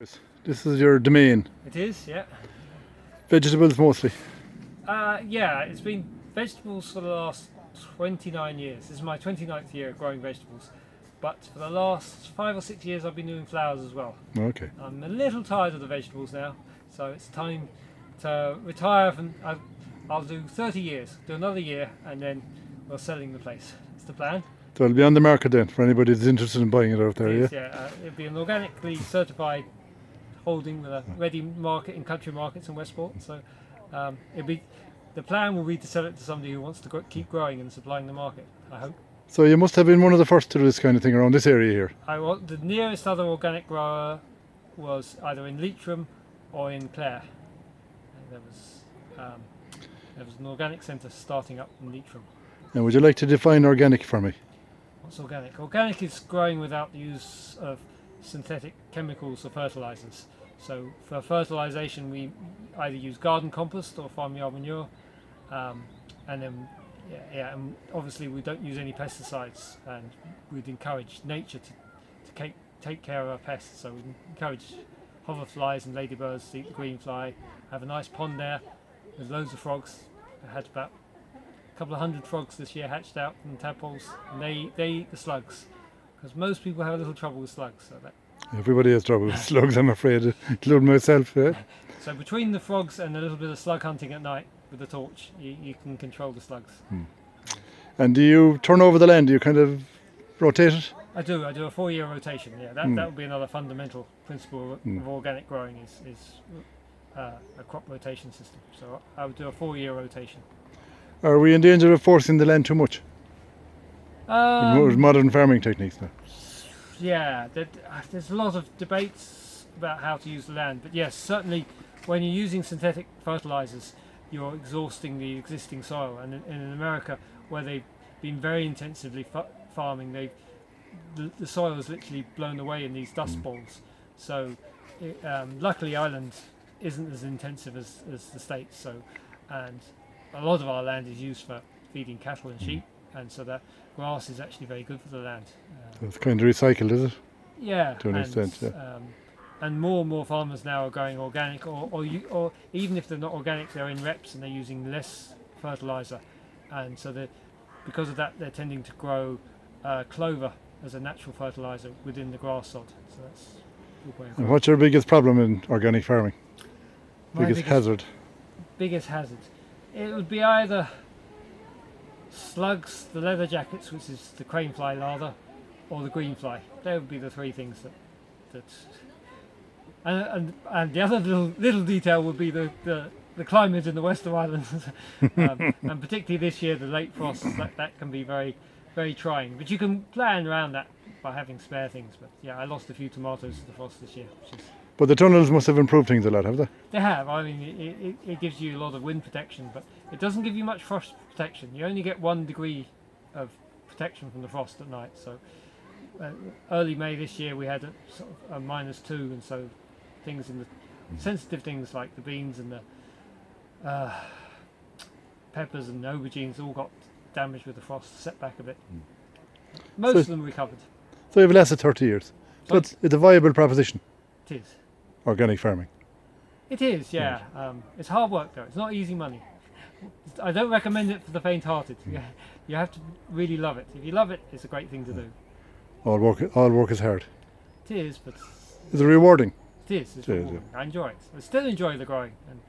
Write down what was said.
This is your domain. It is, yeah. Vegetables mostly. Yeah, it's been vegetables for the last 29 years. This is my 29th year growing vegetables. But for the last 5 or 6 years I've been doing flowers as well. Okay. I'm a little tired of the vegetables now, so it's time to retire from... I'll do 30 years, do another year, and then we're selling the place. It's the plan. So it'll be on the market then for anybody that's interested in buying it out there, It yeah? is, yeah. It'll be an organically certified holding with a ready market in country markets in Westport. So the plan will be to sell it to somebody who wants to keep growing and supplying the market, I hope. So you must have been one of the first to do this kind of thing around this area here. The nearest other organic grower was either in Leitrim or in Clogher. There was an organic centre starting up in Leitrim. And would you like to define organic for me? What's organic? Organic is growing without the use of synthetic chemicals or fertilisers. So for fertilisation we either use garden compost or farmyard manure, and then and obviously we don't use any pesticides, and we'd encourage nature to take care of our pests. So we encourage hoverflies and ladybirds to eat the green fly. Have a nice pond there with loads of frogs. I had about a couple of hundred frogs this year hatched out from tadpoles, and they eat the slugs, because most people have a little trouble with slugs. So Everybody has trouble with slugs, I'm afraid, including myself. Yeah? So between the frogs and a little bit of slug hunting at night with a torch, you can control the slugs. And do you turn over the land? Do you kind of rotate it? I do a 4-year rotation. Yeah, that would be another fundamental principle of organic growing is a crop rotation system. So I would do a 4-year rotation. Are we in danger of forcing the land too much? With modern farming techniques now. Yeah, there's a lot of debates about how to use the land, but yes, certainly when you're using synthetic fertilizers, you're exhausting the existing soil. And in America, where they've been very intensively farming, the soil is literally blown away in these dust bowls. So luckily Ireland isn't as intensive as the States, and a lot of our land is used for feeding cattle and sheep, and so that grass is actually very good for the land. It's kind of recycled, is it? Yeah, to an extent, yeah. And more farmers now are going organic, or even if they're not organic, they're in reps and they're using less fertilizer, and so because of that they're tending to grow clover as a natural fertilizer within the grass sod. So that's a good way of And what's your biggest problem in organic farming? Biggest hazard? Biggest hazard? It would be either slugs, the leather jackets, which is the crane fly larva, or the green fly. They would be the three things that and the other little detail would be the climate in the west of Ireland, and particularly this year the late frosts, that can be very, very trying. But you can plan around that by having spare things. But yeah, I lost a few tomatoes to the frost this year. But the tunnels must have improved things a lot, have they? They have. I mean, it gives you a lot of wind protection, but it doesn't give you much frost protection. You only get 1 degree of protection from the frost at night. So early May this year we had sort of a -2, and so things in the sensitive things like the beans and the peppers and aubergines all got damaged with the frost, set back a bit. Most of them recovered. So you've lasted 30 years. So it's a viable proposition. It is. Organic farming. It is, yeah. It's hard work though. It's not easy money. I don't recommend it for the faint-hearted. You have to really love it. If you love it, it's a great thing to do. All work is hard. It is, but Is it rewarding? it is. It's rewarding. I enjoy it. I still enjoy the growing, and